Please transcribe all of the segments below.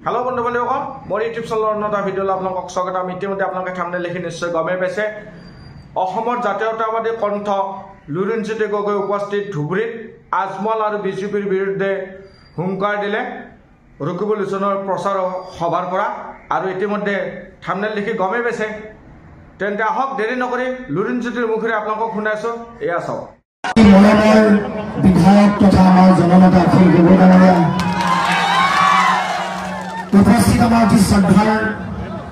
Hello बंधु बान्धवসকল मोर YouTube channel अन्नता video आपलोक स्वागत इतिमध्ये आपलोके thumbnail लिखि निश्चय गमे पाइছে অসমৰ জাতীয়তাবাদী কণ্ঠ লুৰিণজ্যোতি গগৈ উপস্থিত ধুবুৰীত আজমল আৰু বিজেপিৰ বিৰুদ্ধে হুংকাৰ দিলে ৰকিবুল হুছেইনৰ প্ৰচাৰ সভাৰ পৰা আৰু ইতিমধ্যে থাম্বনেল লিখি গমে পাইছে তেন্তে আহক দেৰি নকৰি লুৰিণজ্যোতিৰ মুখেৰে আপোনালোকক শুনাইছো এয়া চাওক মনৰ বিধায়ক তথা আমাৰ জননেতা অখিল গগৈ ডাঙৰীয়া উপস্থিত আমাৰ অতি শ্ৰদ্ধাৰ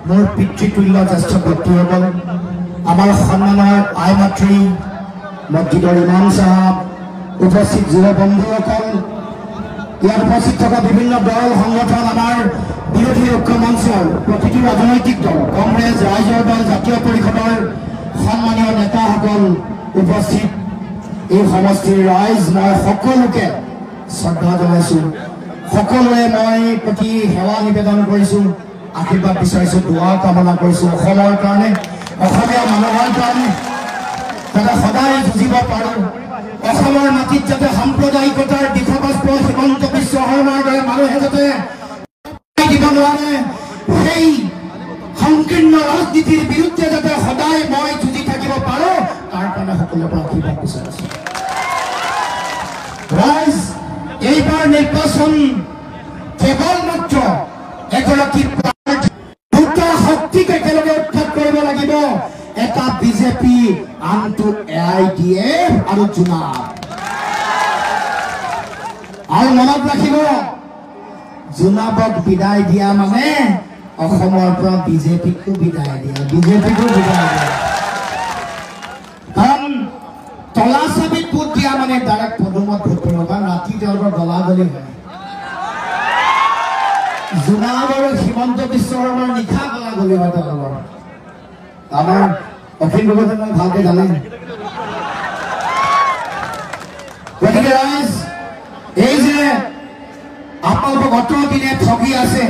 মোৰ পিতৃতুল্য জ্যেষ্ঠ ব্যক্তিসকল আমাৰ সম্মানৰ আই মাতৃ মসজিদৰ ইমাম সাহেব উপস্থিত যুৱ বন্ধুসকল ইয়াত উপস্থিত থকা বিভিন্ন দল সংগঠন আমাৰ বিৰোধী ঐক্য মঞ্চৰ প্ৰতিটো ৰাজনৈতিক দল কংগ্ৰেছ ৰাইজৰ দল জাতীয় পৰিষদৰ সন্মানীয় নেতাসকল উপস্থিত এই সমষ্টিৰ ৰাইজ মই সকলোকে শ্ৰদ্ধা জনাইছো সকলোৱে মই প্ৰতি সেৱা নিবেদন কৰিছো আশীৰ্বাদ বিচাৰিছো দোৱা কামনা কৰিছো অসমৰ কাৰণে অসমীয়া মানুহৰ কাৰণে যাতে সদায় যুঁজিব পাৰো অসমৰ মাটিত যাতে সাম্প্ৰদায়িকতাৰ দিশবাস্প হিমন্ত বিশ্ব শৰ্মাৰ দৰে মানুহে যাতে দিব নোৱাৰে সেই সংকীৰ্ণ ৰাজনীতিৰ বিৰুদ্ধে যাতে সদায় মই যুঁজি থাকিব পাৰো তাৰ কাৰণে সকলোৰে পৰা আশীৰ্বাদ বিচাৰিছো ৰাইজ এইবাৰ নিৰ্বাচন কেৱল মাত্ৰ এগৰাকী দুটা শক্তিক একেলগে উৎখাত কৰিব লাগিব এটা বিজেপি আনটো AIDF আৰু জোনাব আৰু মনত ৰাখিব জোনাবক বিদায় দিয়া মানে অসমৰ পৰা বিজেপিকো বিদায় দিয়া কাৰণ তলা চাবিত ভোট দিয়া মানে ডাইৰেক্ট পদুমত ভোট কৰিব কাৰণ ৰাতি তেওঁলোকৰ দলাদলি হয় জোনাব আৰু হিমন্ত বিশ্ব শৰ্মাৰ নিশা দলাদলি হয় তেওঁলোকৰ আমাৰ অখিল গগৈ ভালকে জানে গতিকে ৰাইজ এই যে আপোনালোকক অত দিনে ঠগি আছে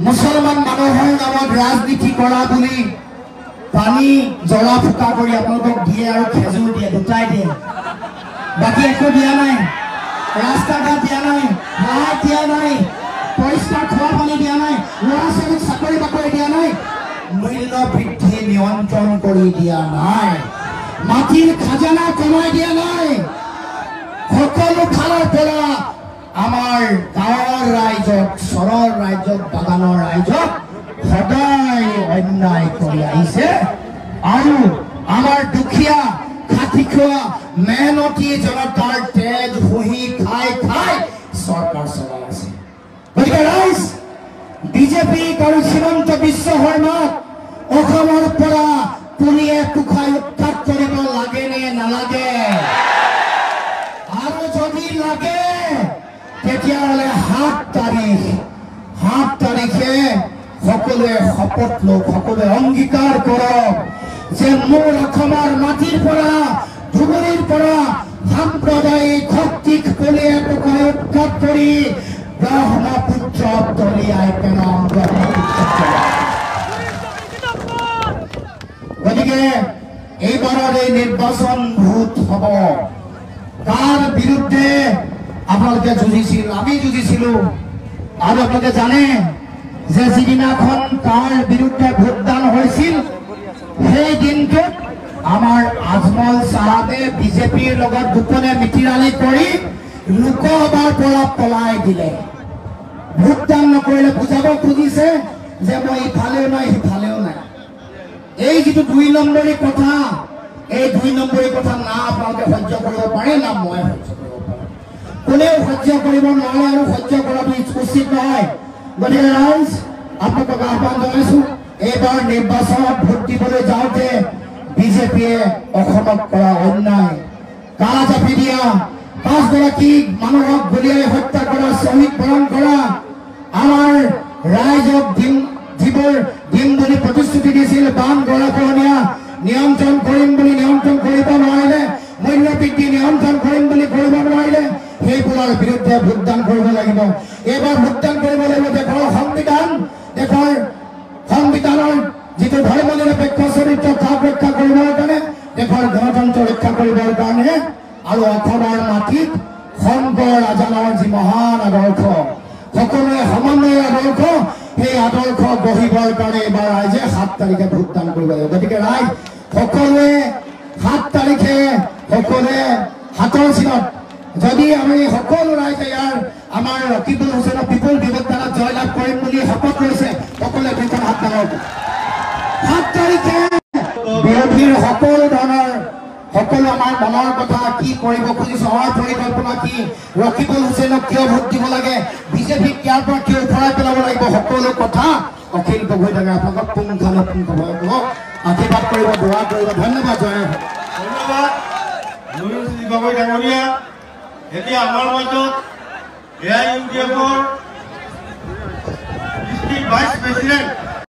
মুছলমান মানুহৰ নামত ৰাজনীতি কৰা বুলি পানী জ্বলা ফুকা কৰি আপোনালোকক দিয়ে আৰু খেজুৰ দিয়ে দুটাই দিয়ে বাকী একো দিয়া নাই ৰাস্তা ঘাট দিয়া নাই লাইট দিয়া নাই পৰিষ্কাৰ খোৱা পানী দিয়া নাই ল'ৰা ছোৱালীক চাকৰি বাকৰি দিয়া নাই মূল্য বৃদ্ধি নিয়ন্ত্ৰণ কৰি দিয়া নাই মাটিৰ খাজানা কমাই দিয়া নাই সকলো ফালৰ পৰা আমাৰ গাঁৱৰ ৰাইজক চৰৰ ৰাইজক বাগানৰ ৰাইজক সদায় অন্যায় কৰি আহিছে আৰু আমাৰ দুখীয়া খাটি খোৱা মেহনতি জনতাৰ তেজ শুহি খাই খাই চৰকাৰ চলাই আছে গতিকে ৰাইজ বিজেপিক আৰু হিমন্ত বিশ্ব শৰ্মাক অসমৰ পৰা পুলিয়ে টুকাই উৎখাত কৰিব লাগে নে নালাগে আৰু যদি লাগে তেতিয়াহ'লে 7 তাৰিখে সকলোৱে শপত লওক সকলোৱে অংগীকাৰ কৰক যে মোৰ অসমৰ মাটিৰ পৰা ধুবুৰীৰ পৰা সাম্প্ৰদায়িক শক্তিক পুলিয়ে টুকাই উৎখাত কৰি ব্ৰহ্মপুত্ৰ দলিয়াই পেলাম গতিকে এইবাৰৰ এই নিৰ্বাচন ভোট হ'ব তাৰ বিৰুদ্ধে আপোনালোকে যুঁজিছিল আমি যুঁজিছিলো আৰু আপোনালোকে জানে যে যিদিনাখন তাৰ বিৰুদ্ধে ভোটদান হৈছিল সেই দিনটোত আমাৰ আজমল চাহাবে বিজেপিৰ লগত গোপনে মিতিৰালি কৰি লোকসভাৰ পৰা পলাই দিলে ভোটদান নকৰিলে বুজাব খুজিছে যে মই ইফালেও নাই সিফালেও নাই এই যিটো 2 নম্বৰী কথা এই 2 নম্বৰী কথা না আপোনালোকে সহ্য কৰিব পাৰে না মই সহ্য কৰিব পাৰোঁ কোনেও সহ্য কৰিব নোৱাৰে আৰু সহ্য কৰাটো উচিত নহয় গতিকে ৰাইজ আপোনালোকক আহ্বান জনাইছো এইবাৰ নিৰ্বাচনত ভোট দিবলৈ যাওঁতে বিজেপিয়ে অসমত কৰা অন্যায় কালা জাপি দিয়া 5 গৰাকী মানুহক গুলীয়াই হত্যা কৰা শ্বহীদ বৰণ কৰা আমাৰ ৰাইজক দিম বুলি প্ৰতিশ্ৰুতি দিছিল বান গৰাখহনীয়া নিয়ন্ত্ৰণ কৰিম বুলি নিয়ন্ত্ৰণ কৰিব নোৱাৰিলে মূল্য বৃদ্ধি নিয়ন্ত্ৰণ কৰিম বুলি কৰিব নোৱাৰিলে সেইবোৰৰ বিৰুদ্ধে ভোটদান কৰিব লাগিব এইবাৰ ভোটদান কৰিব লাগিব দেশৰ সংবিধানৰ যিটো ধৰ্ম নিৰপেক্ষ চৰিত্ৰ তাক ৰক্ষা কৰিবৰ কাৰণে দেশৰ গণতন্ত্ৰ ৰক্ষা কৰিবৰ কাৰণে আৰু অসমৰ মাটিত শংকৰ ৰাজানৰ যি মহান আদৰ্শ সকলোৱে সমন্বয় আদৰ্শ সেই আদৰ্শ গঢ়িবৰ কাৰণে এবাৰ ৰাইজে 7 তাৰিখে ভোটদান কৰিব লাগিব। গতিকে ৰাইজ সকলোৱে 7 তাৰিখে সকলোৱে হাতৰ চিনত যদি আমি সকলো ৰাইজে ইয়াৰ আমাৰ ৰকিবুল হুছেইনক বিপুল বিবৰ্তনত জয়লাভ কৰিম বুলি শপত লৈছে, সকলোৱে দুখন হাত ডাঙৰ 7 তাৰিখে বিৰোধীৰ সকলো ধৰণৰ সকলো আমাৰ মনৰ কথা কি কৰিব খুজিছো, আমাৰ পৰিকল্পনা কি, ৰকিবুল হুছেইনক কিয় ভোট দিব লাগে, বিজেপিক ইয়াৰ পৰা কিয় উফৰাই পেলাব লাগিব, সকলো কথা অখিল গগৈ ডাঙৰীয়াই আপোনালোকক পুংখানুপুংখভাৱে আশীৰ্বাদ কৰিব, দোৱা কৰিব। ধন্যবাদ। জয় ধন্যবাদ লুৰিণ চিটি গগৈ ডাঙৰীয়া। এতিয়া আমাৰ মাজত AIUDF ডিষ্ট্ৰিক্ট ভাইচ প্ৰেচিডেণ্ট